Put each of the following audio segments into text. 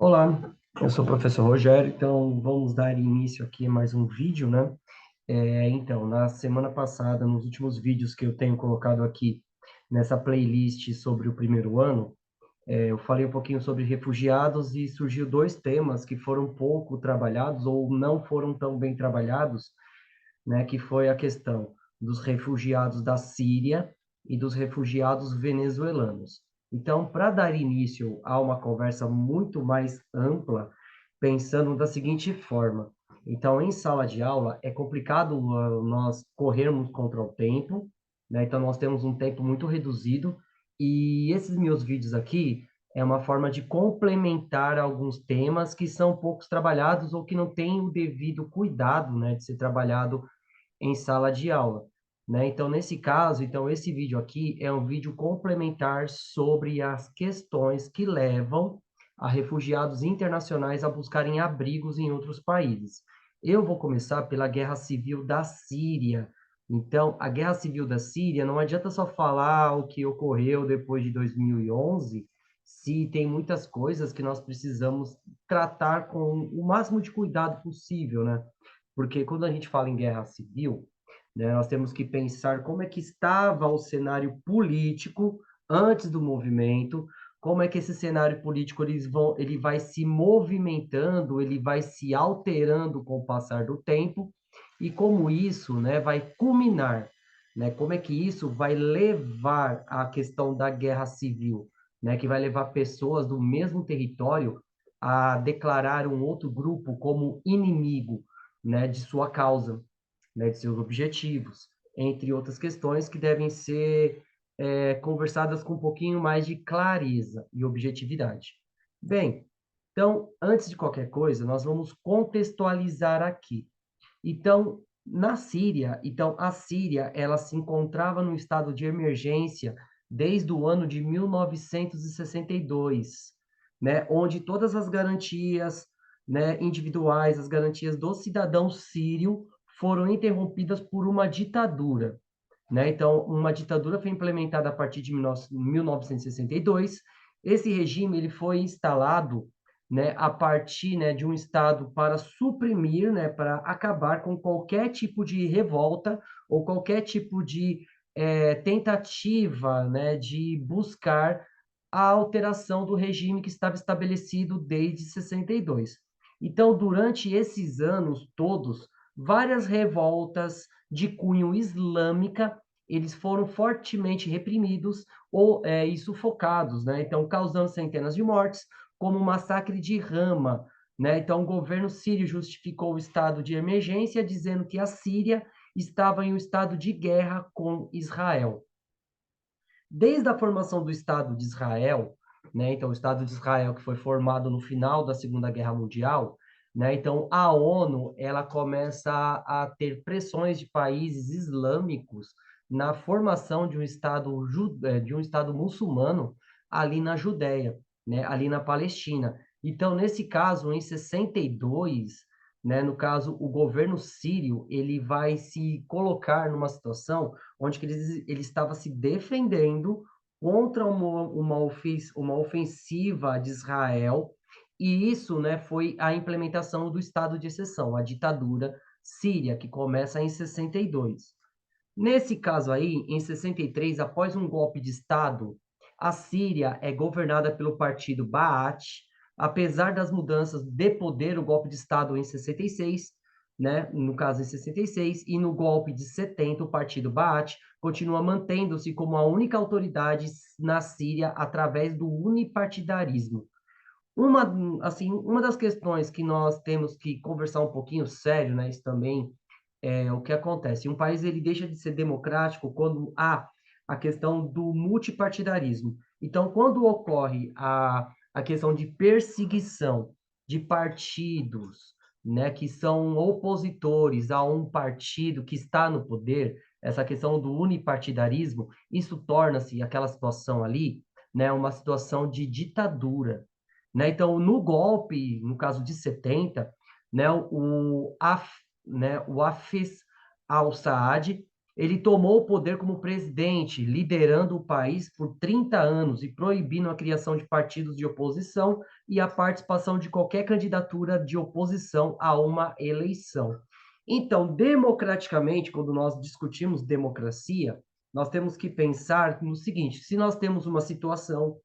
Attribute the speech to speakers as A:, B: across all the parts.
A: Olá, eu sou o professor Rogério, então vamos dar início aqui a mais um vídeo, né? Então, na semana passada, nos últimos vídeos que eu tenho colocado aqui nessa playlist sobre o primeiro ano, eu falei um pouquinho sobre refugiados e surgiu dois temas que foram pouco trabalhados ou não foram tão bem trabalhados, né? Que foi a questão dos refugiados da Síria e dos refugiados venezuelanos. Então, para dar início a uma conversa muito mais ampla, pensando da seguinte forma: então, em sala de aula, é complicado nós corrermos contra o tempo, né? Então, nós temos um tempo muito reduzido, e esses meus vídeos aqui é uma forma de complementar alguns temas que são poucos trabalhados ou que não têm o devido cuidado, né, de ser trabalhado em sala de aula, né? Então, nesse caso, então esse vídeo aqui é um vídeo complementar sobre as questões que levam a refugiados internacionais a buscarem abrigos em outros países. Eu vou começar pela Guerra Civil da Síria. Então, a Guerra Civil da Síria, não adianta só falar o que ocorreu depois de 2011, se tem muitas coisas que nós precisamos tratar com o máximo de cuidado possível, né? Porque quando a gente fala em guerra civil, né, nós temos que pensar como é que estava o cenário político antes do movimento, como é que esse cenário político ele vai se movimentando, ele vai se alterando com o passar do tempo, e como isso, né, vai culminar, né, como é que isso vai levar à questão da guerra civil, né, que vai levar pessoas do mesmo território a declarar um outro grupo como inimigo, né, de sua causa, né, de seus objetivos, entre outras questões que devem ser conversadas com um pouquinho mais de clareza e objetividade. Bem, então, antes de qualquer coisa, nós vamos contextualizar aqui. Então, na Síria, então a Síria, ela se encontrava no estado de emergência desde o ano de 1962, né, onde todas as garantias, né, individuais, as garantias do cidadão sírio foram interrompidas por uma ditadura, né? Então, uma ditadura foi implementada a partir de 1962. Esse regime ele foi instalado, né, a partir, né, de um Estado para suprimir, né, para acabar com qualquer tipo de revolta ou qualquer tipo de tentativa, né, de buscar a alteração do regime que estava estabelecido desde 62. Então, durante esses anos todos, várias revoltas de cunho islâmica eles foram fortemente reprimidos e sufocados, né? Então, causando centenas de mortes, como o massacre de Rama, né? Então, o governo sírio justificou o estado de emergência, dizendo que a Síria estava em um estado de guerra com Israel. Desde a formação do Estado de Israel, né? Então, o Estado de Israel que foi formado no final da Segunda Guerra Mundial, né? Então, a ONU ela começa a ter pressões de países islâmicos na formação de um Estado muçulmano ali na Judéia, né? Ali na Palestina. Então, nesse caso, em 62, né? No caso, o governo sírio ele vai se colocar numa situação onde que ele estava se defendendo contra uma ofensiva de Israel, e isso, né, foi a implementação do estado de exceção, a ditadura síria, que começa em 62. Nesse caso aí, em 63, após um golpe de Estado, a Síria é governada pelo partido Baath, apesar das mudanças de poder, o golpe de Estado em 66, né, no caso em 66, e no golpe de 70, o partido Baath continua mantendo-se como a única autoridade na Síria através do unipartidarismo. Uma, uma das questões que nós temos que conversar um pouquinho sério, né, isso também é o que acontece. Um país ele deixa de ser democrático quando há a questão do multipartidarismo. Então, quando ocorre a questão de perseguição de partidos, né, que são opositores a um partido que está no poder, essa questão do unipartidarismo, isso torna-se aquela situação ali, né, uma situação de ditadura, né? Então, no golpe, no caso de 70, né, o Hafez al-Assad, Ele tomou o poder como presidente, liderando o país por 30 anos e proibindo a criação de partidos de oposição e a participação de qualquer candidatura de oposição a uma eleição. Então, democraticamente, quando nós discutimos democracia, nós temos que pensar no seguinte: se nós temos uma situação,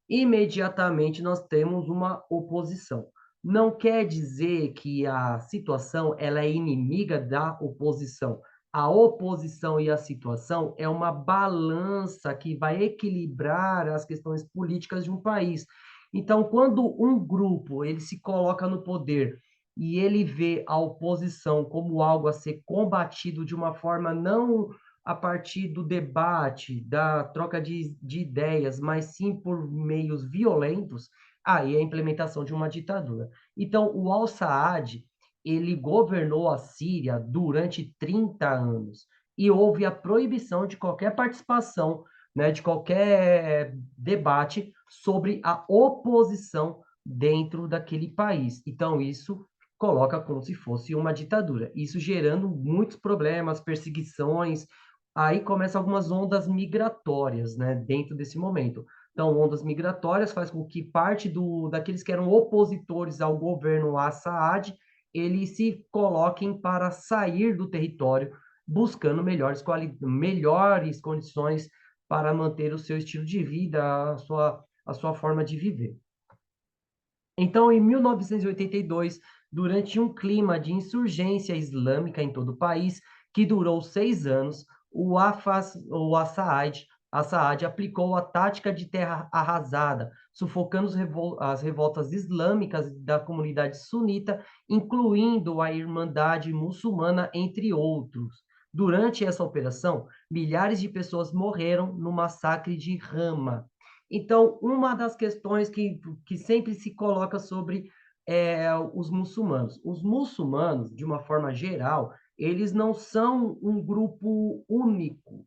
A: imediatamente nós temos uma oposição. Não quer dizer que a situação ela é inimiga da oposição. A oposição e a situação é uma balança que vai equilibrar as questões políticas de um país. Então, quando um grupo ele se coloca no poder e ele vê a oposição como algo a ser combatido de uma forma não a partir do debate, da troca de ideias, mas sim por meios violentos, aí é a implementação de uma ditadura. Então, o al-Saad, ele governou a Síria durante 30 anos e houve a proibição de qualquer participação, né, de qualquer debate sobre a oposição dentro daquele país. Então, isso coloca como se fosse uma ditadura. Isso gerando muitos problemas, perseguições, aí começam algumas ondas migratórias, né, dentro desse momento. Então, ondas migratórias faz com que parte daqueles que eram opositores ao governo Assad, eles se coloquem para sair do território, buscando melhores condições para manter o seu estilo de vida, a sua forma de viver. Então, em 1982, durante um clima de insurgência islâmica em todo o país, que durou 6 anos, o Assad aplicou a tática de terra arrasada, sufocando as revoltas islâmicas da comunidade sunita, incluindo a Irmandade Muçulmana, entre outros. Durante essa operação, milhares de pessoas morreram no massacre de Rama. Então, uma das questões que sempre se coloca sobre os muçulmanos. Os muçulmanos, de uma forma geral, eles não são um grupo único,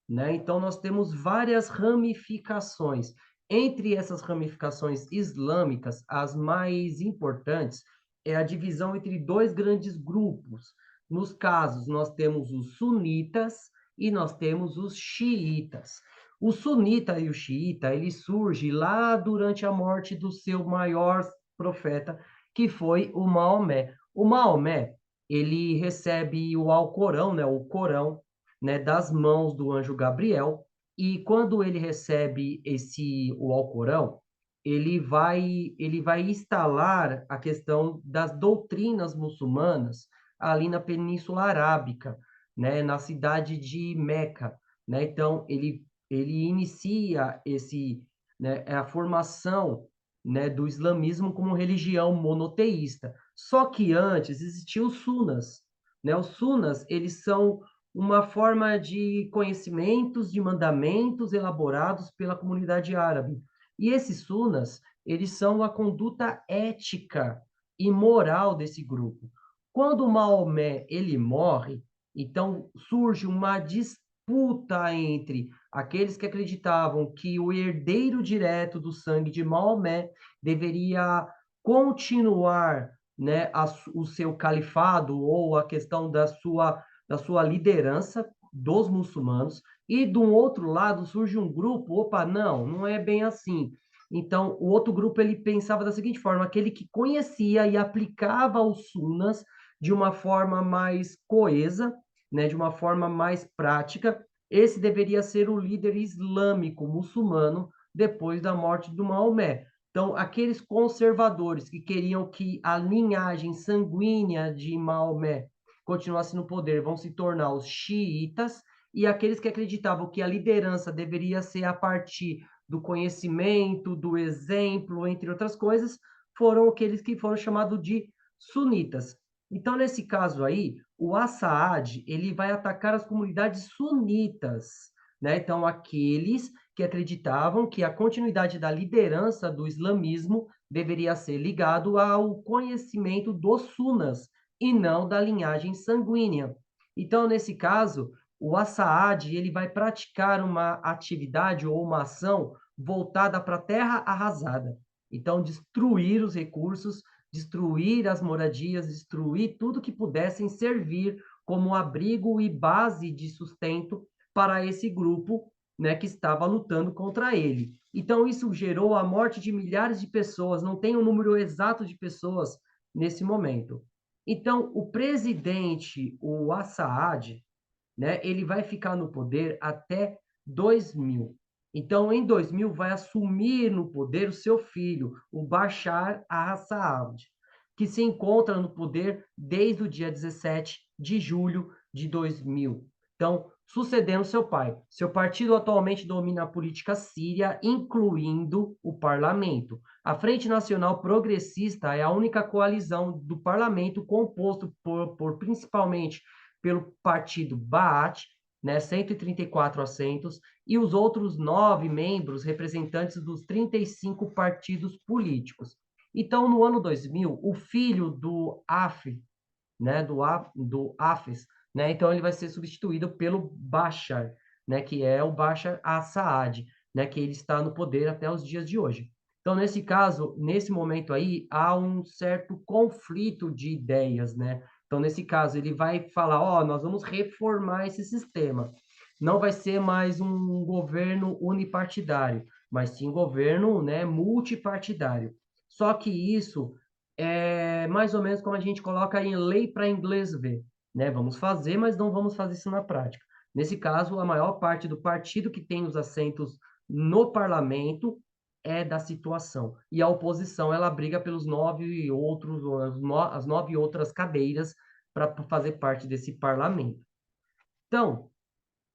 A: né? Então, nós temos várias ramificações. Entre essas ramificações islâmicas, as mais importantes é a divisão entre dois grandes grupos. Nos casos, nós temos os sunitas e nós temos os xiitas. O sunita e o xiita, ele surge lá durante a morte do seu maior profeta, que foi o Maomé. O Maomé, ele recebe o Alcorão, né, o Corão, né, das mãos do anjo Gabriel, e quando ele recebe o Alcorão, ele vai instalar a questão das doutrinas muçulmanas ali na Península Arábica, né, na cidade de Meca, né? Então ele inicia né, a formação, né, do islamismo como religião monoteísta. Só que antes existiam os sunas, né? Os sunas, eles são uma forma de conhecimentos, de mandamentos elaborados pela comunidade árabe. E esses sunas, eles são a conduta ética e moral desse grupo. Quando Maomé ele morre, então surge uma disputa entre aqueles que acreditavam que o herdeiro direto do sangue de Maomé deveria continuar, né, o seu califado ou a questão da sua liderança dos muçulmanos, e do outro lado surge um grupo, opa, não é bem assim. Então, o outro grupo ele pensava da seguinte forma: aquele que conhecia e aplicava os sunas de uma forma mais coesa, né, de uma forma mais prática, esse deveria ser o líder islâmico muçulmano depois da morte do Maomé. Então, aqueles conservadores que queriam que a linhagem sanguínea de Maomé continuasse no poder vão se tornar os xiitas, e aqueles que acreditavam que a liderança deveria ser a partir do conhecimento, do exemplo, entre outras coisas, foram aqueles que foram chamados de sunitas. Então, nesse caso aí, o Assad, ele vai atacar as comunidades sunitas, né? Então, aqueles que acreditavam que a continuidade da liderança do islamismo deveria ser ligado ao conhecimento dos sunas, e não da linhagem sanguínea. Então, nesse caso, o Assad ele vai praticar uma atividade ou uma ação voltada para a terra arrasada. Então, destruir os recursos, destruir as moradias, destruir tudo que pudessem servir como abrigo e base de sustento para esse grupo, né, que estava lutando contra ele. Então, isso gerou a morte de milhares de pessoas, não tem o número exato de pessoas nesse momento. Então, o presidente, o Assad, né, ele vai ficar no poder até 2000. Então, em 2000, vai assumir no poder o seu filho, o Bashar al-Assad, que se encontra no poder desde o dia 17 de julho de 2000. Então, sucedendo seu pai. Seu partido atualmente domina a política síria, incluindo o parlamento. A Frente Nacional Progressista é a única coalizão do parlamento composto por principalmente pelo partido Baath, né, 134 assentos, e os outros 9 membros representantes dos 35 partidos políticos. Então, no ano 2000, o filho do Af, né, do Hafez, né, então ele vai ser substituído pelo Bashar, né, que é o Bashar Assad, né, que ele está no poder até os dias de hoje. Então, nesse caso, nesse momento aí, há um certo conflito de ideias, né? Então, nesse caso, ele vai falar, ó, oh, nós vamos reformar esse sistema. Não vai ser mais um governo unipartidário, mas sim um governo, né, multipartidário. Só que isso é mais ou menos como a gente coloca em lei para inglês ver, né? Vamos fazer, mas não vamos fazer isso na prática. Nesse caso, a maior parte do partido que tem os assentos no parlamento é da situação. E a oposição, ela briga pelos 9 outros, as 9 outras cadeiras para fazer parte desse parlamento. Então,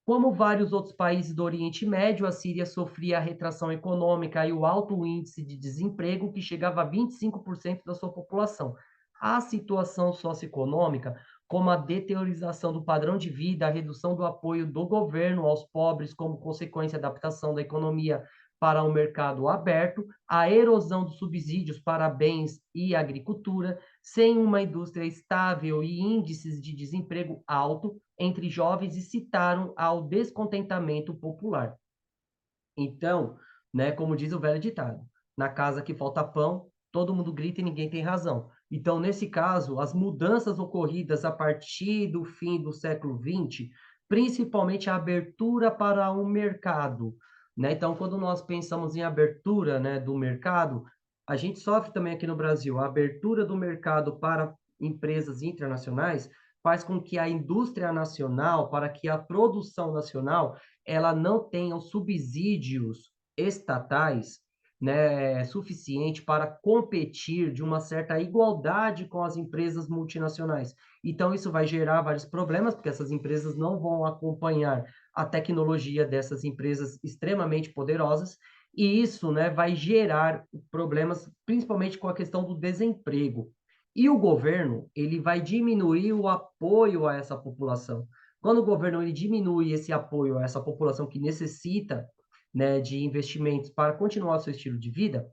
A: como vários outros países do Oriente Médio, a Síria sofria a retração econômica e o alto índice de desemprego, que chegava a 25% da sua população. A situação socioeconômica, como a deteriorização do padrão de vida, a redução do apoio do governo aos pobres como consequência da adaptação da economia para um mercado aberto, a erosão dos subsídios para bens e agricultura, sem uma indústria estável e índices de desemprego alto entre jovens incitaram ao descontentamento popular. Então, né, como diz o velho ditado, na casa que falta pão, todo mundo grita e ninguém tem razão. Então, nesse caso, as mudanças ocorridas a partir do fim do século XX, principalmente a abertura para o mercado, né? Então, quando nós pensamos em abertura, né, do mercado, a gente sofre também aqui no Brasil a abertura do mercado para empresas internacionais faz com que a indústria nacional, para que a produção nacional ela não tenha os subsídios estatais, né, suficiente para competir de uma certa igualdade com as empresas multinacionais. Então, isso vai gerar vários problemas, porque essas empresas não vão acompanhar a tecnologia dessas empresas extremamente poderosas, e isso, né, vai gerar problemas, principalmente com a questão do desemprego. E o governo, ele vai diminuir o apoio a essa população. Quando o governo ele diminui esse apoio a essa população que necessita, né, de investimentos para continuar o seu estilo de vida,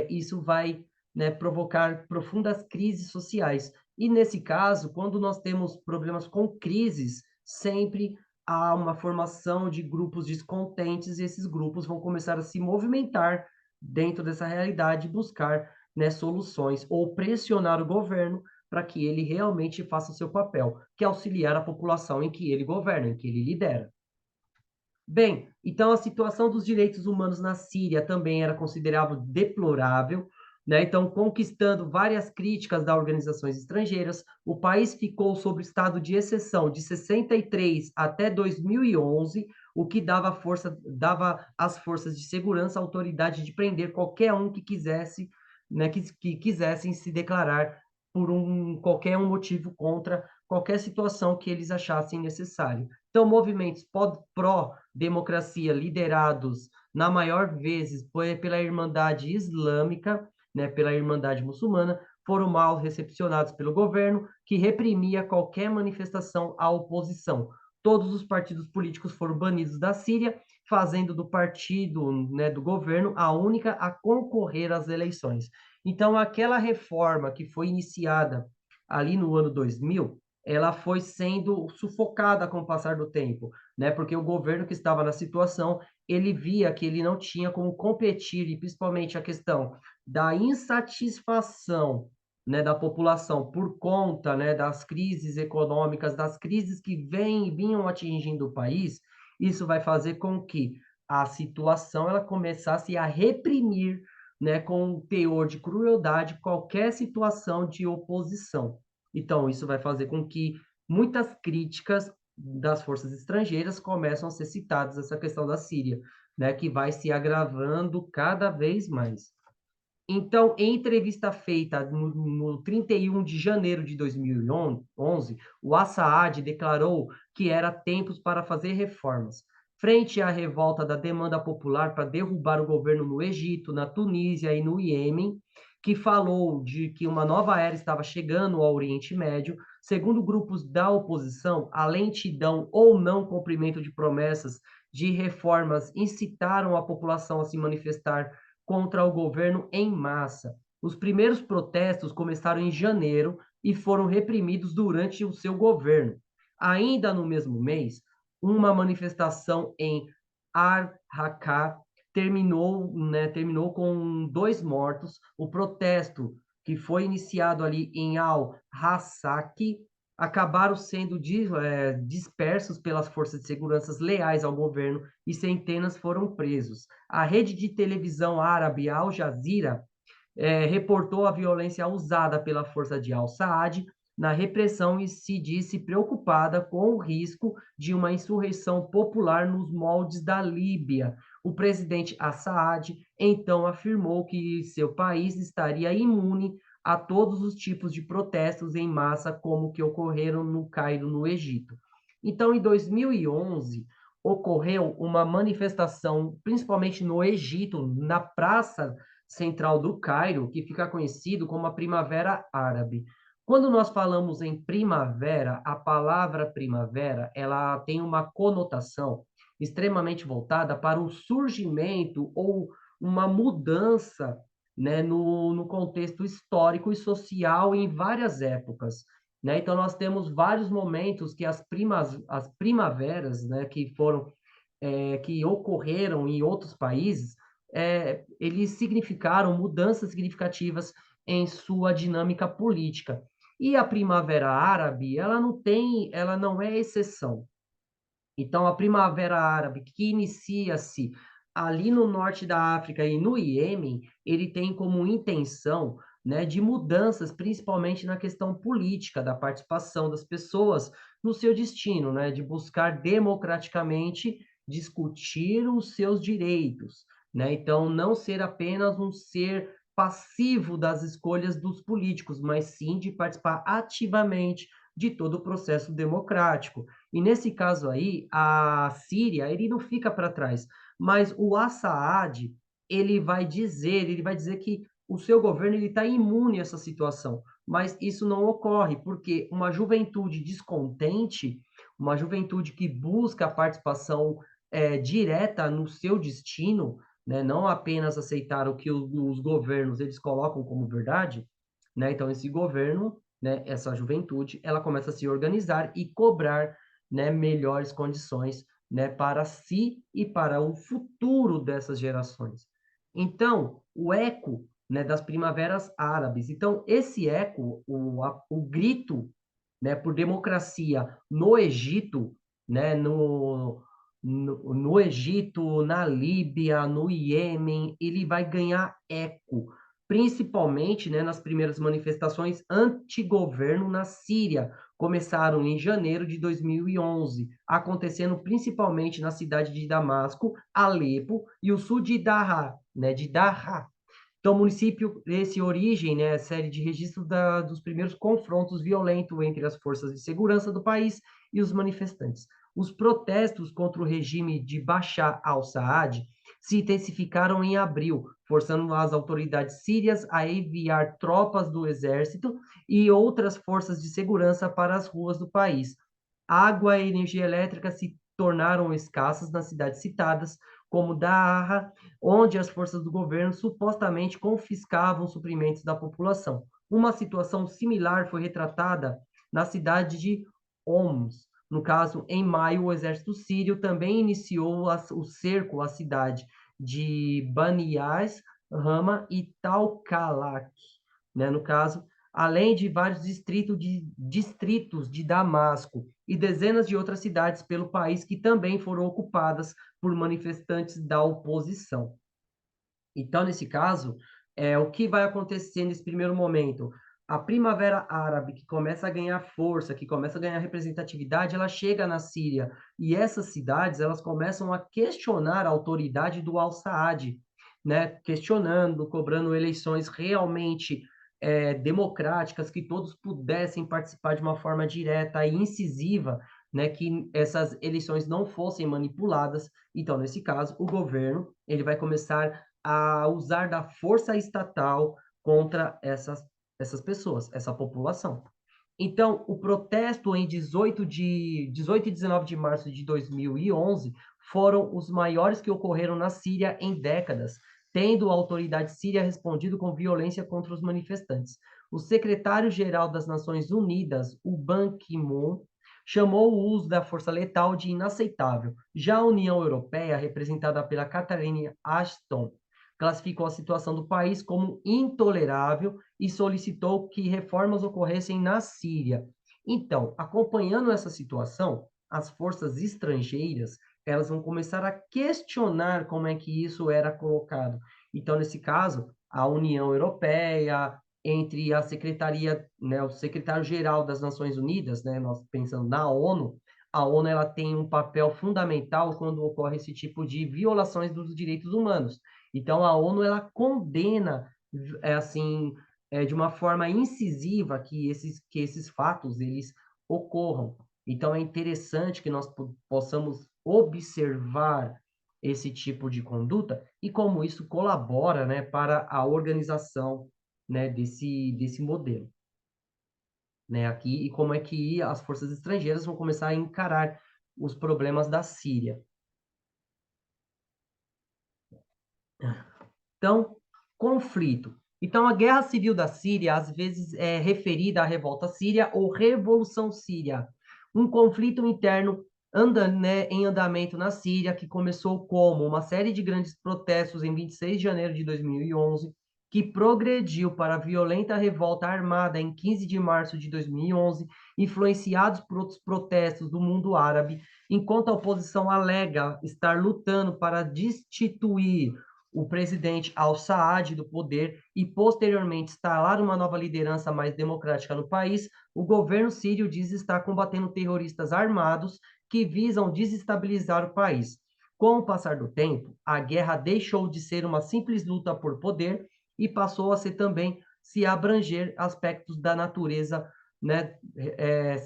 A: isso vai, né, provocar profundas crises sociais. E nesse caso, quando nós temos problemas com crises, sempre há uma formação de grupos descontentes e esses grupos vão começar a se movimentar dentro dessa realidade e buscar, né, soluções ou pressionar o governo para que ele realmente faça o seu papel, que é auxiliar a população em que ele governa, em que ele lidera. Bem, então a situação dos direitos humanos na Síria também era considerável deplorável, né? Então, conquistando várias críticas das organizações estrangeiras, o país ficou sob estado de exceção de 63 até 2011, o que dava às forças de segurança a autoridade de prender qualquer um que quisesse, né, que quisessem se declarar por qualquer um motivo contra qualquer situação que eles achassem necessário. Então, movimentos pró-democracia liderados, na maior vezes, pela Irmandade Islâmica, né, pela Irmandade Muçulmana, foram mal recepcionados pelo governo, que reprimia qualquer manifestação à oposição. Todos os partidos políticos foram banidos da Síria, fazendo do partido, né, do governo a única a concorrer às eleições. Então, aquela reforma que foi iniciada ali no ano 2000, ela foi sendo sufocada com o passar do tempo, né? Porque o governo que estava na situação, ele via que ele não tinha como competir, e principalmente a questão da insatisfação né, da população por conta, né, das crises econômicas, das crises que vinham atingindo o país, isso vai fazer com que a situação ela começasse a reprimir, né, com um teor de crueldade qualquer situação de oposição. Então, isso vai fazer com que muitas críticas das forças estrangeiras começam a ser citadas essa questão da Síria, né, que vai se agravando cada vez mais. Então, em entrevista feita no 31 de janeiro de 2011, o Assaad declarou que era tempos para fazer reformas. Frente à revolta da demanda popular para derrubar o governo no Egito, na Tunísia e no Iêmen, que falou de que uma nova era estava chegando ao Oriente Médio, segundo grupos da oposição, a lentidão ou não cumprimento de promessas de reformas incitaram a população a se manifestar contra o governo em massa. Os primeiros protestos começaram em janeiro e foram reprimidos durante o seu governo. Ainda no mesmo mês, uma manifestação em Ar-Raqqa terminou com 2 mortos. O protesto, que foi iniciado ali em Al-Hasaki, acabaram sendo dispersos pelas forças de segurança leais ao governo e centenas foram presos. A rede de televisão árabe Al Jazeera reportou a violência usada pela força de Al-Saad na repressão e se disse preocupada com o risco de uma insurreição popular nos moldes da Líbia. O presidente Assad então afirmou que seu país estaria imune a todos os tipos de protestos em massa como que ocorreram no Cairo, no Egito. Então, em 2011, ocorreu uma manifestação, principalmente no Egito, na Praça Central do Cairo, que fica conhecido como a Primavera Árabe. Quando nós falamos em primavera, a palavra primavera, ela tem uma conotação extremamente voltada para o surgimento ou uma mudança, né, no contexto histórico e social em várias épocas, né? Então, nós temos vários momentos que as primaveras, né, que ocorreram em outros países, eles significaram mudanças significativas em sua dinâmica política. E a Primavera Árabe, ela não é exceção. Então, a Primavera Árabe, que inicia-se ali no norte da África e no Iêmen, ele tem como intenção, né, de mudanças, principalmente na questão política, da participação das pessoas no seu destino, né, de buscar democraticamente discutir os seus direitos, né? Então, não ser apenas um ser passivo das escolhas dos políticos, mas sim de participar ativamente de todo o processo democrático. E nesse caso aí, a Síria, ele não fica para trás, mas o Assad, ele vai dizer que o seu governo ele está imune a essa situação, mas isso não ocorre, porque uma juventude descontente, uma juventude que busca a participação direta no seu destino, né, não apenas aceitar o que os governos eles colocam como verdade, né, então esse governo, né, essa juventude, ela começa a se organizar e cobrar, né, melhores condições, né, para si e para o futuro dessas gerações. Então, o eco, né, das primaveras árabes. Então, esse eco, o grito, né, por democracia no Egito, né, no Egito, na Líbia, no Iêmen, ele vai ganhar eco, principalmente, né, nas primeiras manifestações anti-governo na Síria, começaram em janeiro de 2011, acontecendo principalmente na cidade de Damasco, Alepo e o sul de Dará, né, de Dará. Então, o município, esse origem, né, série de registros dos primeiros confrontos violentos entre as forças de segurança do país e os manifestantes. Os protestos contra o regime de Bashar al-Assad se intensificaram em abril, forçando as autoridades sírias a enviar tropas do exército e outras forças de segurança para as ruas do país. Água e energia elétrica se tornaram escassas nas cidades citadas, como Daara, onde as forças do governo supostamente confiscavam suprimentos da população. Uma situação similar foi retratada na cidade de Homs. No caso, em maio, o exército sírio também iniciou o cerco à cidade de Banias, Rama e Talkalak. Né? No caso, além de vários distritos de Damasco e dezenas de outras cidades pelo país que também foram ocupadas por manifestantes da oposição. Então, nesse caso, o que vai acontecer nesse primeiro momento? A Primavera Árabe, que começa a ganhar força, que começa a ganhar representatividade, ela chega na Síria. E essas cidades, elas começam a questionar a autoridade do Al-Saad, né? Questionando, cobrando eleições realmente democráticas, que todos pudessem participar de uma forma direta e incisiva, né? Que essas eleições não fossem manipuladas. Então, nesse caso, o governo ele vai começar a usar da força estatal contra essas pessoas, essa população. Então, o protesto em 18 e 19 de março de 2011 foram os maiores que ocorreram na Síria em décadas, tendo a autoridade síria respondido com violência contra os manifestantes. O secretário-geral das Nações Unidas, o Ban Ki-moon, chamou o uso da força letal de inaceitável. Já a União Europeia, representada pela Catherine Ashton, classificou a situação do país como intolerável e solicitou que reformas ocorressem na Síria. Então, acompanhando essa situação, as forças estrangeiras, elas vão começar a questionar como é que isso era colocado. Então, nesse caso, a União Europeia, entre a Secretaria, né, o Secretário-Geral das Nações Unidas, né, nós pensando na ONU, a ONU ela tem um papel fundamental quando ocorre esse tipo de violações dos direitos humanos. Então, a ONU ela condena, assim, de uma forma incisiva que esses fatos eles ocorram. Então, é interessante que nós possamos observar esse tipo de conduta e como isso colabora, né, para a organização, né, desse modelo, né, aqui e como é que as forças estrangeiras vão começar a encarar os problemas da Síria. Então, conflito. Então, a guerra civil da Síria, às vezes, é referida à revolta síria ou revolução síria, um conflito interno né, em andamento na Síria, que começou como uma série de grandes protestos em 26 de janeiro de 2011, que progrediu para a violenta revolta armada em 15 de março de 2011, influenciados por outros protestos do mundo árabe, enquanto a oposição alega estar lutando para destituir o presidente al-Saad do poder e, posteriormente, instalar uma nova liderança mais democrática no país, o governo sírio diz estar combatendo terroristas armados que visam desestabilizar o país. Com o passar do tempo, a guerra deixou de ser uma simples luta por poder e passou a ser também se abranger aspectos da natureza, né,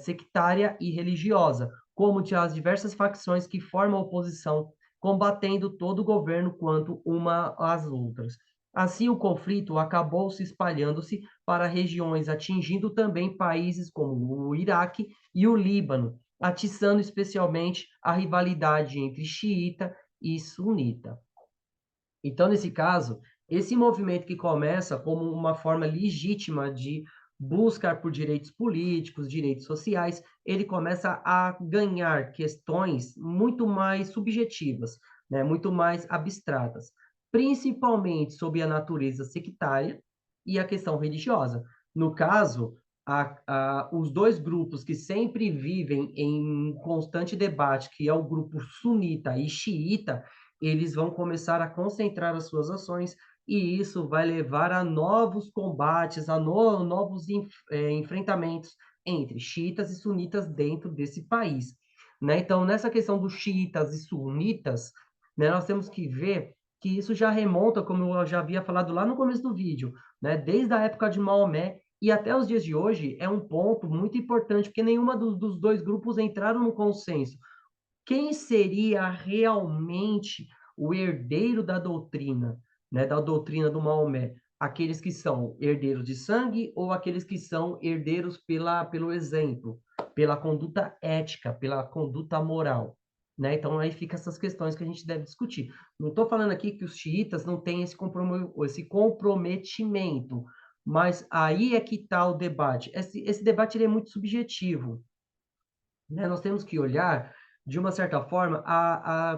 A: sectária e religiosa, como de as diversas facções que formam a oposição combatendo todo o governo quanto uma às outras. Assim, o conflito acabou se espalhando-se para regiões, atingindo também países como o Iraque e o Líbano, atiçando especialmente a rivalidade entre xiita e sunita. Então, nesse caso, esse movimento que começa como uma forma legítima de buscar por direitos políticos, direitos sociais, ele começa a ganhar questões muito mais subjetivas, né, muito mais abstratas, principalmente sobre a natureza sectária e a questão religiosa. No caso, os dois grupos que sempre vivem em constante debate, que é o grupo sunita e xiita, eles vão começar a concentrar as suas ações e isso vai levar a novos combates, a novos enfrentamentos entre xiitas e sunitas dentro desse país, né? Então, nessa questão dos xiitas e sunitas, né, nós temos que ver que isso já remonta, como eu já havia falado lá no começo do vídeo, né, desde a época de Maomé e até os dias de hoje, é um ponto muito importante, porque nenhuma dos dois grupos entraram no consenso. Quem seria realmente o herdeiro da doutrina, né, da doutrina do Maomé? Aqueles que são herdeiros de sangue ou aqueles que são herdeiros pelo exemplo, pela conduta ética, pela conduta moral? Né? Então, aí fica essas questões que a gente deve discutir. Não estou falando aqui que os xiitas não têm esse comprometimento, mas aí é que está o debate. Esse debate ele é muito subjetivo, né? Nós temos que olhar, de uma certa forma,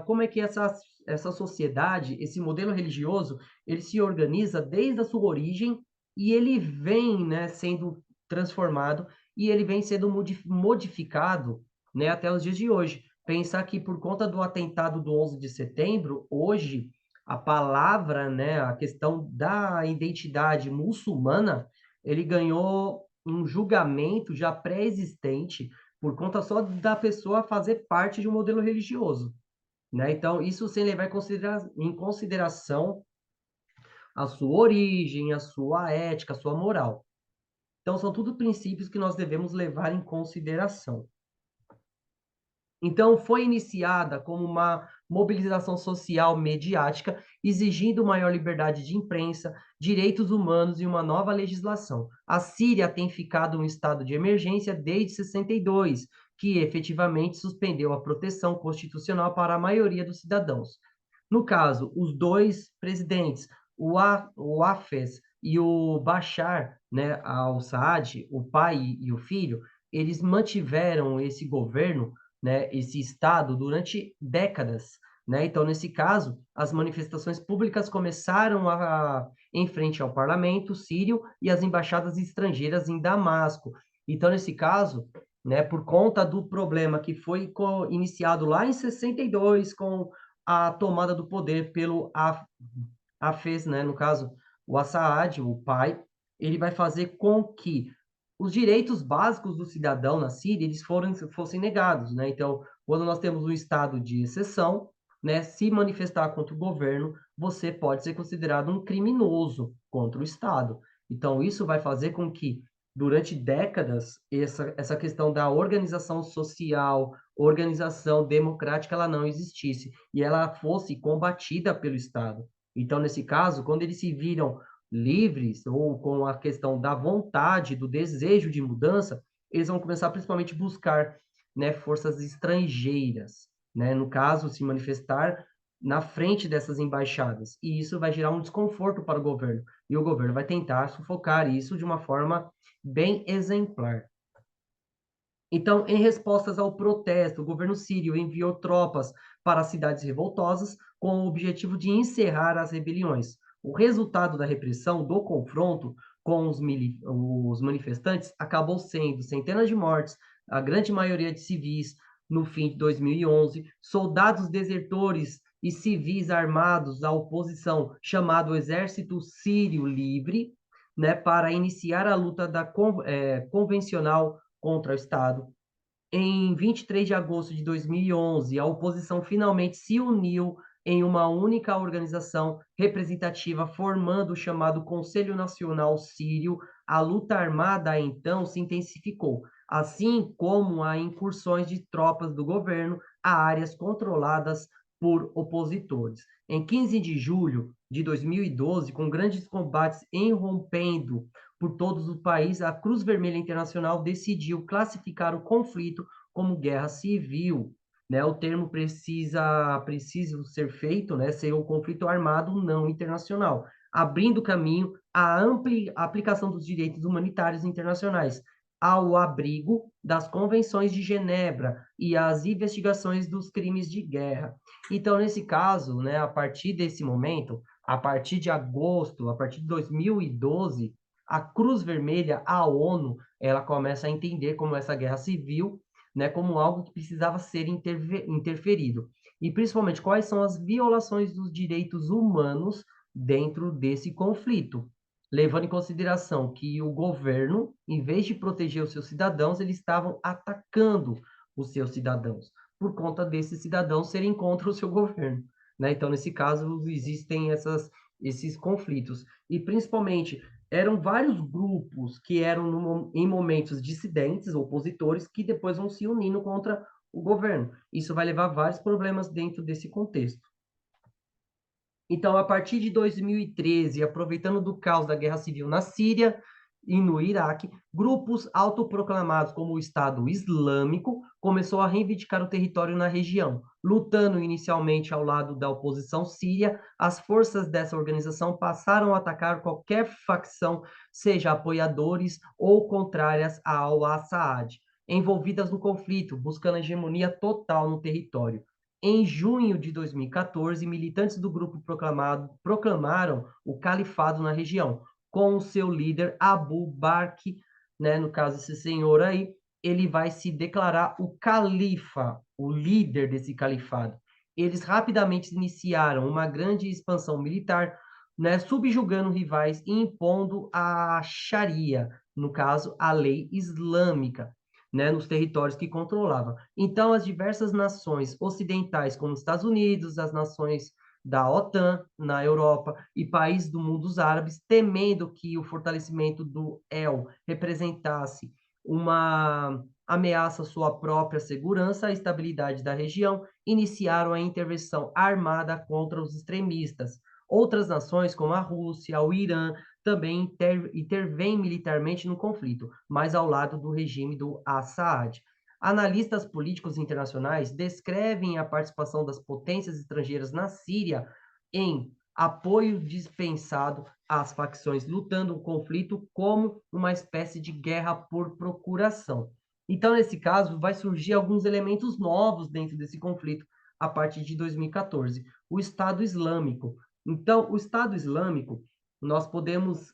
A: como é que essa sociedade, esse modelo religioso, ele se organiza desde a sua origem e ele vem, né, sendo transformado e ele vem sendo modificado, né, até os dias de hoje. Pensar que por conta do atentado do 11 de setembro, hoje a palavra, né, a questão da identidade muçulmana, ele ganhou um julgamento já pré-existente por conta só da pessoa fazer parte de um modelo religioso, né? Então, isso sem levar em consideração a sua origem, a sua ética, a sua moral. Então, são tudo princípios que nós devemos levar em consideração. Então, foi iniciada como uma mobilização social mediática, exigindo maior liberdade de imprensa, direitos humanos e uma nova legislação. A Síria tem ficado em estado de emergência desde 62, que efetivamente suspendeu a proteção constitucional para a maioria dos cidadãos. No caso, os dois presidentes, o Hafez e o Bashar, né, al-Assad, o pai e o filho, eles mantiveram esse governo, né, esse Estado durante décadas, né? Então, nesse caso, as manifestações públicas começaram em frente ao parlamento sírio e as embaixadas estrangeiras em Damasco. Então, nesse caso, né, por conta do problema que foi iniciado lá em 62 com a tomada do poder pelo Hafez, né, no caso, o Assad, o pai, ele vai fazer com que os direitos básicos do cidadão na Síria eles fossem negados, né? Então, quando nós temos um estado de exceção, né, se manifestar contra o governo, você pode ser considerado um criminoso contra o Estado. Então, isso vai fazer com que, durante décadas, essa questão da organização social, organização democrática, ela não existisse e ela fosse combatida pelo Estado. Então, nesse caso, quando eles se viram livres ou com a questão da vontade, do desejo de mudança, eles vão começar principalmente a buscar, né, forças estrangeiras, né, no caso, se manifestar na frente dessas embaixadas. E isso vai gerar um desconforto para o governo. E o governo vai tentar sufocar isso de uma forma bem exemplar. Então, em respostas ao protesto, o governo sírio enviou tropas para as cidades revoltosas com o objetivo de encerrar as rebeliões. O resultado da repressão do confronto com os manifestantes acabou sendo centenas de mortes, a grande maioria de civis, no fim de 2011, soldados desertores e civis armados à oposição, chamado Exército Sírio Livre, né, para iniciar a luta convencional contra o Estado. Em 23 de agosto de 2011, a oposição finalmente se uniu em uma única organização representativa, formando o chamado Conselho Nacional Sírio. A luta armada, então, se intensificou, assim como as incursões de tropas do governo a áreas controladas por opositores. Em 15 de julho de 2012, com grandes combates irrompendo por todos o país, a Cruz Vermelha Internacional decidiu classificar o conflito como guerra civil. Né? O termo precisa ser feito, né? Ser um conflito armado não internacional, abrindo caminho à ampla aplicação dos direitos humanitários internacionais, ao abrigo das convenções de Genebra e às investigações dos crimes de guerra. Então, nesse caso, né, a partir desse momento, a partir de agosto, a partir de 2012, a Cruz Vermelha, a ONU, ela começa a entender como essa guerra civil, né, como algo que precisava ser interferido. E principalmente quais são as violações dos direitos humanos dentro desse conflito, levando em consideração que o governo, em vez de proteger os seus cidadãos, eles estavam atacando os seus cidadãos, por conta desses cidadãos serem contra o seu governo. Né? Então, nesse caso, existem esses conflitos. E, principalmente, eram vários grupos que eram em momentos dissidentes, opositores, que depois vão se unindo contra o governo. Isso vai levar a vários problemas dentro desse contexto. Então, a partir de 2013, aproveitando do caos da guerra civil na Síria e no Iraque, grupos autoproclamados como o Estado Islâmico começou a reivindicar o território na região. Lutando inicialmente ao lado da oposição síria, as forças dessa organização passaram a atacar qualquer facção, seja apoiadores ou contrárias ao Assad, envolvidas no conflito, buscando a hegemonia total no território. Em junho de 2014, militantes do grupo proclamaram o califado na região, com o seu líder Abu Bakr, né, no caso esse senhor aí, ele vai se declarar o califa, o líder desse califado. Eles rapidamente iniciaram uma grande expansão militar, né, subjugando rivais e impondo a Sharia, no caso, a lei islâmica, né, nos territórios que controlava. Então, as diversas nações ocidentais, como os Estados Unidos, as nações da OTAN na Europa e países do mundo árabes, temendo que o fortalecimento do EL representasse uma ameaça à sua própria segurança e estabilidade da região, iniciaram a intervenção armada contra os extremistas. Outras nações, como a Rússia, o Irã, também intervêm militarmente no conflito, mas ao lado do regime do Assad. Analistas políticos internacionais descrevem a participação das potências estrangeiras na Síria em apoio dispensado às facções lutando o conflito como uma espécie de guerra por procuração. Então, nesse caso, vai surgir alguns elementos novos dentro desse conflito a partir de 2014. O Estado Islâmico. Então, o Estado Islâmico, nós podemos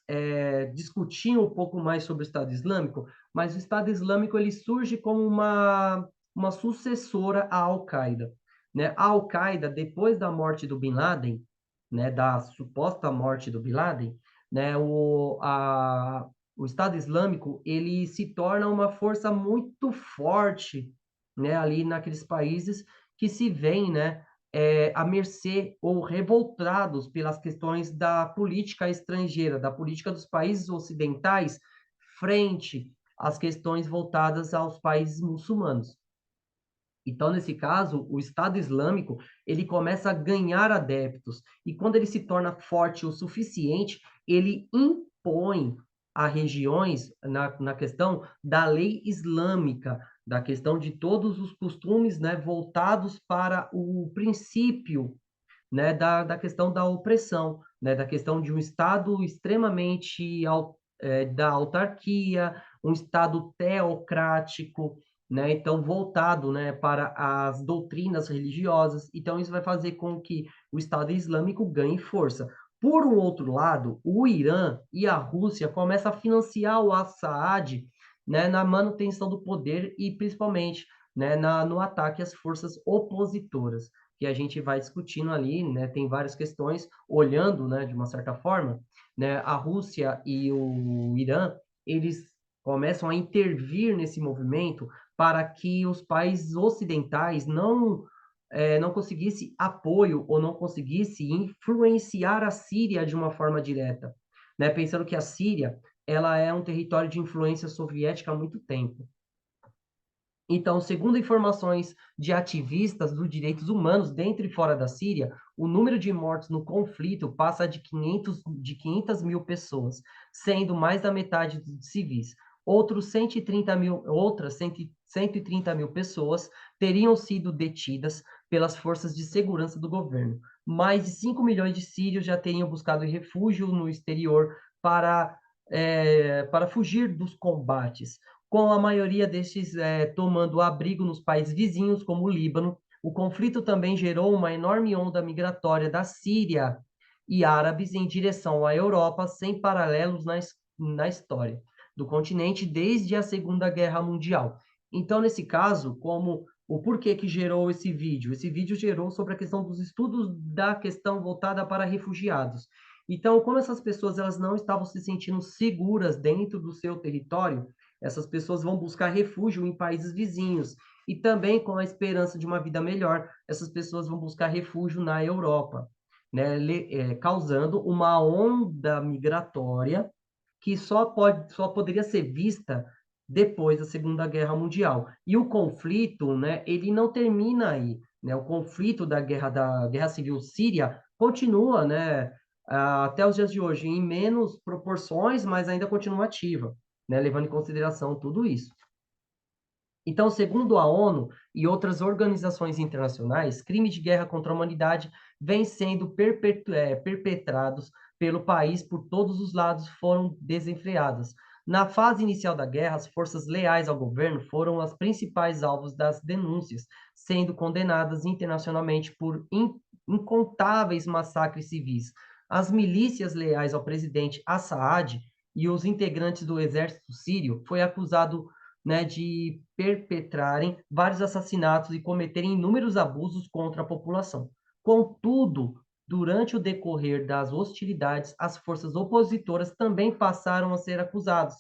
A: discutir um pouco mais sobre o Estado Islâmico, mas o Estado Islâmico ele surge como uma sucessora à Al-Qaeda. Né? A Al-Qaeda, depois da morte do Bin Laden, né, da suposta morte do Bin Laden, né, o Estado Islâmico ele se torna uma força muito forte, né, ali naqueles países que se veem, né, à mercê ou revoltados pelas questões da política estrangeira, da política dos países ocidentais frente às questões voltadas aos países muçulmanos. Então, nesse caso, o Estado Islâmico, ele começa a ganhar adeptos, e quando ele se torna forte o suficiente, ele impõe a regiões na questão da lei islâmica, da questão de todos os costumes, né, voltados para o princípio, né, da questão da opressão, né, da questão de um Estado extremamente da autarquia, um Estado teocrático, né, então voltado, né, para as doutrinas religiosas. Então isso vai fazer com que o Estado Islâmico ganhe força. Por um outro lado, o Irã e a Rússia começam a financiar o Assad, né, na manutenção do poder e principalmente, né, no ataque às forças opositoras que a gente vai discutindo ali, né? Tem várias questões, olhando, né, de uma certa forma, né, a Rússia e o Irã, eles começam a intervir nesse movimento para que os países ocidentais não conseguissem apoio ou não conseguissem influenciar a Síria de uma forma direta, né? Pensando que a Síria, ela é um território de influência soviética há muito tempo. Então, segundo informações de ativistas dos direitos humanos dentro e fora da Síria, o número de mortos no conflito passa de 500 mil pessoas, sendo mais da metade de civis. Outras 130 mil pessoas teriam sido detidas pelas forças de segurança do governo. Mais de 5 milhões de sírios já teriam buscado refúgio no exterior para fugir dos combates, com a maioria destes tomando abrigo nos países vizinhos, como o Líbano. O conflito também gerou uma enorme onda migratória da Síria e árabes em direção à Europa, sem paralelos na história do continente desde a Segunda Guerra Mundial. Então, nesse caso, como o porquê que gerou esse vídeo? Esse vídeo gerou sobre a questão dos estudos da questão voltada para refugiados. Então, como essas pessoas elas não estavam se sentindo seguras dentro do seu território, essas pessoas vão buscar refúgio em países vizinhos. E também com a esperança de uma vida melhor, essas pessoas vão buscar refúgio na Europa, né? Causando uma onda migratória que só poderia ser vista depois da Segunda Guerra Mundial. E o conflito, né, ele não termina aí, né? O conflito da Guerra Civil Síria continua, né, até os dias de hoje, em menos proporções, mas ainda continua ativa, né, levando em consideração tudo isso. Então, segundo a ONU e outras organizações internacionais, crimes de guerra contra a humanidade vêm sendo perpetrados pelo país por todos os lados foram desenfreadas. Na fase inicial da guerra, as forças leais ao governo foram as principais alvos das denúncias, sendo condenadas internacionalmente por incontáveis massacres civis. as milícias leais ao presidente Assad e os integrantes do exército sírio foi acusado, né, de perpetrarem vários assassinatos e cometerem inúmeros abusos contra a população. Contudo, durante o decorrer das hostilidades, as forças opositoras também passaram a ser acusadas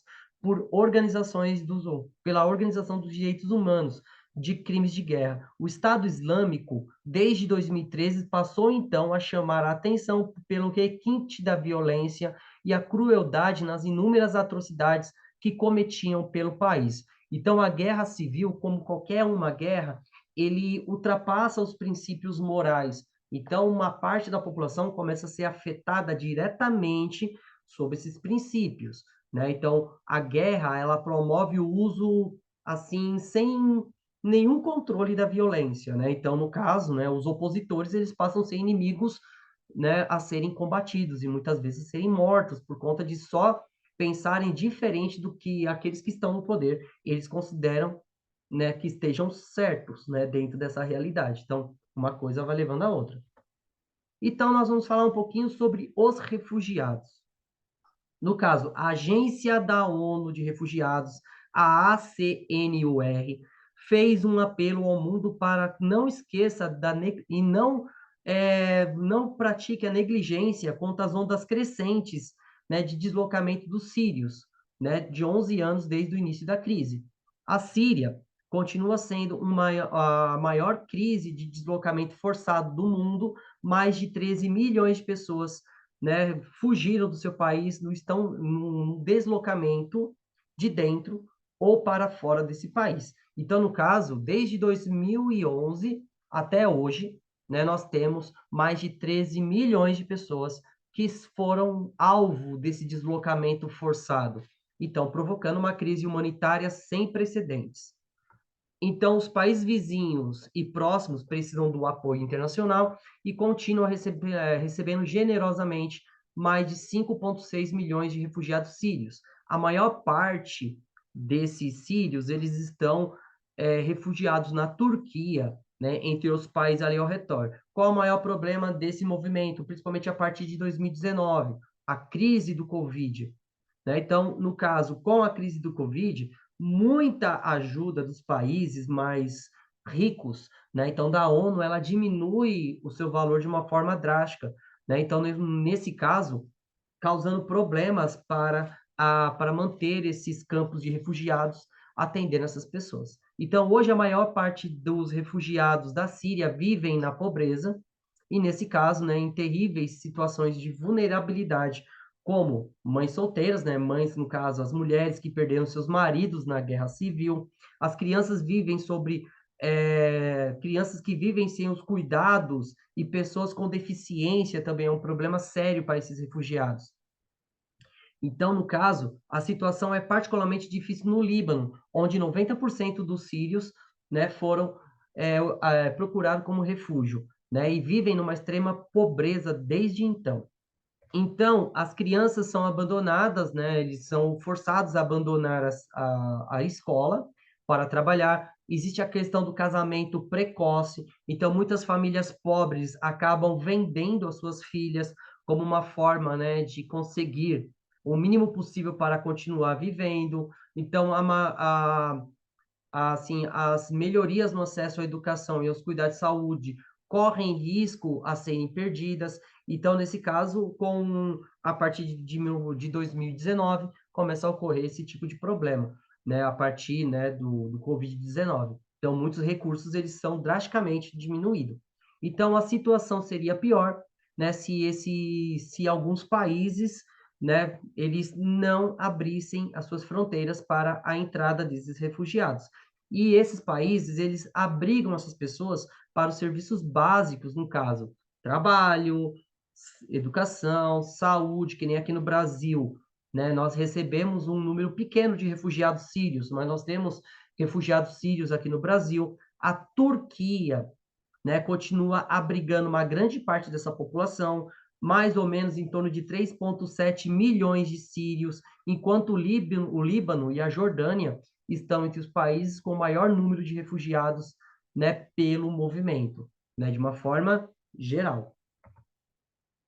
A: pela Organização dos Direitos Humanos de crimes de guerra. O Estado Islâmico, desde 2013, passou então a chamar a atenção pelo requinte da violência e a crueldade nas inúmeras atrocidades que cometiam pelo país. Então, a guerra civil, como qualquer uma guerra, ele ultrapassa os princípios morais. Então, uma parte da população começa a ser afetada diretamente sobre esses princípios, né? Então, a guerra, ela promove o uso, assim, sem nenhum controle da violência, né? Então, no caso, né, os opositores, eles passam a ser inimigos, né, a serem combatidos e muitas vezes serem mortos por conta de só pensarem diferente do que aqueles que estão no poder, eles consideram, né, que estejam certos, né, dentro dessa realidade. Então, uma coisa vai levando a outra. Então, nós vamos falar um pouquinho sobre os refugiados. No caso, a Agência da ONU de Refugiados, a ACNUR, fez um apelo ao mundo para não esqueça e não pratique a negligência contra as ondas crescentes, né, de deslocamento dos sírios, né, de 11 anos desde o início da crise. A Síria continua sendo a maior crise de deslocamento forçado do mundo, mais de 13 milhões de pessoas, né, fugiram do seu país, estão num deslocamento de dentro ou para fora desse país. Então, no caso, desde 2011 até hoje, né, nós temos mais de 13 milhões de pessoas que foram alvo desse deslocamento forçado. Então, provocando uma crise humanitária sem precedentes. Então, os países vizinhos e próximos precisam do apoio internacional e continuam recebendo generosamente mais de 5,6 milhões de refugiados sírios. A maior parte desses sírios, eles estão refugiados na Turquia, né, entre os países ali ao redor. Qual o maior problema desse movimento, principalmente a partir de 2019? A crise do Covid. Né? Então, no caso, com a crise do Covid, muita ajuda dos países mais ricos, né? Então, da ONU, ela diminui o seu valor de uma forma drástica, né? Então, nesse caso, causando problemas para manter esses campos de refugiados atendendo essas pessoas. Então, hoje, a maior parte dos refugiados da Síria vivem na pobreza, e nesse caso, né, em terríveis situações de vulnerabilidade, como mães solteiras, né, mães, no caso, as mulheres que perderam seus maridos na guerra civil, as crianças vivem crianças que vivem sem os cuidados e pessoas com deficiência também é um problema sério para esses refugiados. Então, no caso, a situação é particularmente difícil no Líbano, onde 90% dos sírios, né, foram procurados como refúgio, né, e vivem numa extrema pobreza desde então. Então, as crianças são abandonadas, né, eles são forçados a abandonar a escola para trabalhar. Existe a questão do casamento precoce, então muitas famílias pobres acabam vendendo as suas filhas como uma forma, né, de conseguir o mínimo possível para continuar vivendo. Então, assim, as melhorias no acesso à educação e aos cuidados de saúde correm risco a serem perdidas. Então, nesse caso, a partir de 2019, começa a ocorrer esse tipo de problema, né, a partir, né, do Covid-19. Então, muitos recursos eles são drasticamente diminuídos. Então, a situação seria pior, né, se alguns países, né, eles não abrissem as suas fronteiras para a entrada desses refugiados. E esses países, eles abrigam essas pessoas para os serviços básicos, no caso, trabalho, educação, saúde, que nem aqui no Brasil, né? Nós recebemos um número pequeno de refugiados sírios, mas nós temos refugiados sírios aqui no Brasil. A Turquia, né, continua abrigando uma grande parte dessa população, mais ou menos em torno de 3,7 milhões de sírios, enquanto o Líbano e a Jordânia estão entre os países com o maior número de refugiados, né, pelo movimento, né, de uma forma geral.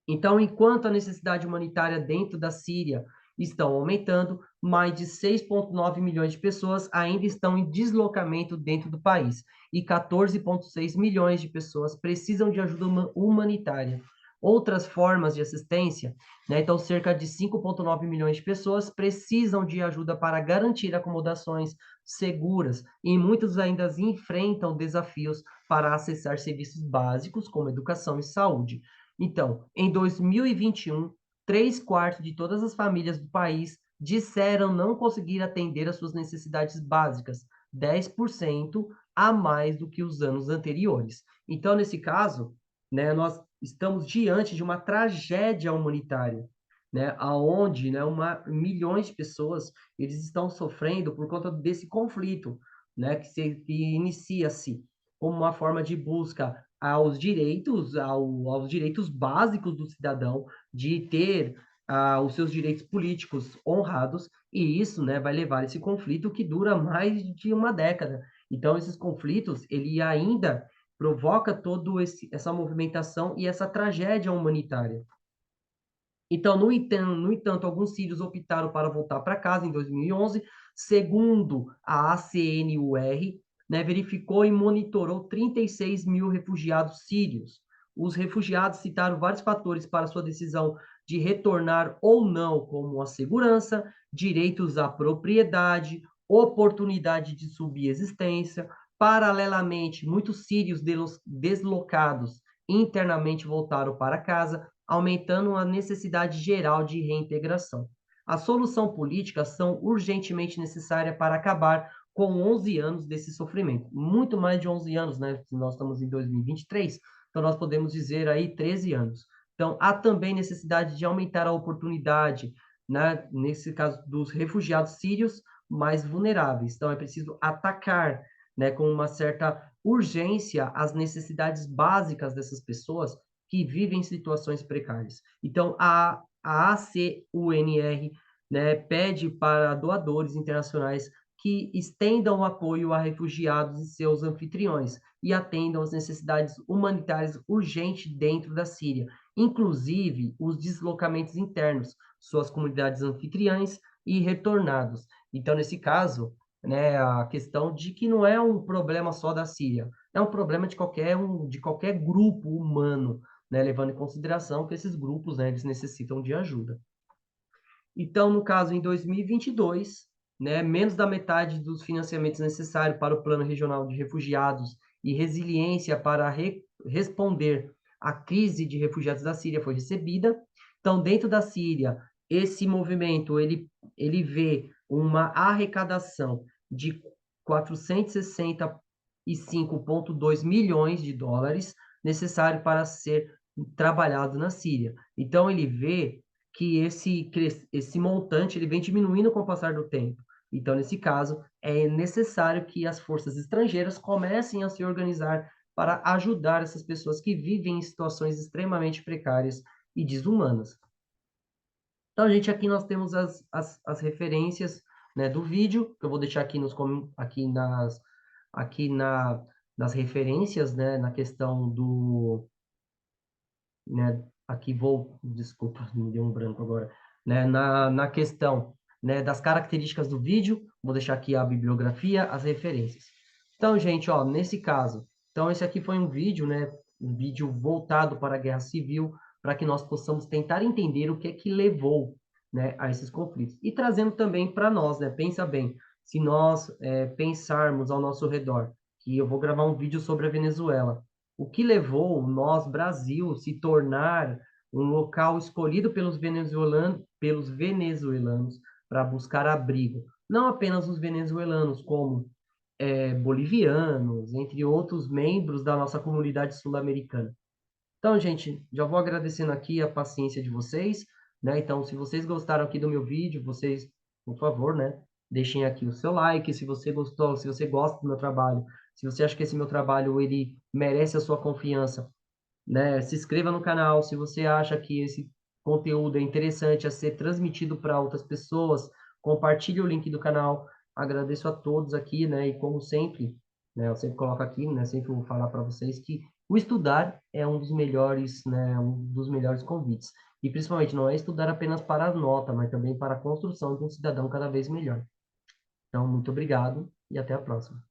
A: Então, enquanto a necessidade humanitária dentro da Síria estão aumentando, mais de 6,9 milhões de pessoas ainda estão em deslocamento dentro do país e 14,6 milhões de pessoas precisam de ajuda humanitária. Outras formas de assistência, né? Então, cerca de 5,9 milhões de pessoas precisam de ajuda para garantir acomodações seguras e muitos ainda enfrentam desafios para acessar serviços básicos como educação e saúde. Então, em 2021, 3/4 de todas as famílias do país disseram não conseguir atender às suas necessidades básicas, 10% a mais do que os anos anteriores. Então, nesse caso, né, nós estamos diante de uma tragédia humanitária, né, aonde, né, milhões de pessoas eles estão sofrendo por conta desse conflito, né, que inicia-se como uma forma de busca aos direitos básicos do cidadão de ter os seus direitos políticos honrados, e isso, né, vai levar esse conflito que dura mais de uma década. Então, esses conflitos, ele ainda provoca essa movimentação e essa tragédia humanitária. Então, no entanto, alguns sírios optaram para voltar para casa em 2011, segundo a ACNUR, né, verificou e monitorou 36 mil refugiados sírios. Os refugiados citaram vários fatores para sua decisão de retornar ou não, como a segurança, direitos à propriedade, oportunidade de subsistência. Paralelamente, muitos sírios deslocados internamente voltaram para casa, aumentando a necessidade geral de reintegração. A solução política são urgentemente necessária para acabar com 11 anos desse sofrimento. Muito mais de 11 anos, né? Nós estamos em 2023, então nós podemos dizer aí 13 anos. Então, há também necessidade de aumentar a oportunidade, né, nesse caso dos refugiados sírios mais vulneráveis. Então, é preciso atacar, né, com uma certa urgência as necessidades básicas dessas pessoas que vivem em situações precárias. Então, a ACUNR, né, pede para doadores internacionais que estendam o apoio a refugiados e seus anfitriões e atendam às necessidades humanitárias urgentes dentro da Síria, inclusive os deslocamentos internos, suas comunidades anfitriãs e retornados. Então, nesse caso, né, a questão de que não é um problema só da Síria, é um problema de qualquer grupo humano, né, levando em consideração que esses grupos, né, eles necessitam de ajuda. Então, no caso, em 2022, né, menos da metade dos financiamentos necessários para o Plano Regional de Refugiados e Resiliência para responder à crise de refugiados da Síria foi recebida. Então, dentro da Síria, esse movimento ele vê uma arrecadação de 465,2 milhões de dólares necessário para ser trabalhado na Síria. Então, ele vê que esse montante ele vem diminuindo com o passar do tempo. Então, nesse caso, é necessário que as forças estrangeiras comecem a se organizar para ajudar essas pessoas que vivem em situações extremamente precárias e desumanas. Então, gente, aqui nós temos as referências, né, do vídeo, que eu vou deixar aqui, aqui nas referências, né, na questão do, né, aqui vou, desculpa, me deu um branco agora, né, na questão, né, das características do vídeo, vou deixar aqui a bibliografia, as referências. Então, gente, ó, nesse caso, então esse aqui foi um vídeo, né, um vídeo voltado para a guerra civil, para que nós possamos tentar entender o que é que levou, né, a esses conflitos. E trazendo também para nós, né, pensa bem, se nós pensarmos ao nosso redor, que eu vou gravar um vídeo sobre a Venezuela, o que levou nós, Brasil, se tornar um local escolhido pelos venezuelanos para buscar abrigo. Não apenas os venezuelanos, como bolivianos, entre outros membros da nossa comunidade sul-americana. Então, gente, já vou agradecendo aqui a paciência de vocês, né? Então, se vocês gostaram aqui do meu vídeo, vocês, por favor, né, deixem aqui o seu like, se você gostou, se você gosta do meu trabalho, se você acha que esse meu trabalho ele merece a sua confiança, né? Se inscreva no canal, se você acha que esse conteúdo é interessante a ser transmitido para outras pessoas, compartilhe o link do canal. Agradeço a todos aqui, né? E como sempre, né? Eu sempre coloco aqui, né? Sempre vou falar para vocês que o estudar é um dos melhores, né? Um dos melhores convites. E principalmente não é estudar apenas para a nota, mas também para a construção de um cidadão cada vez melhor. Então, muito obrigado e até a próxima.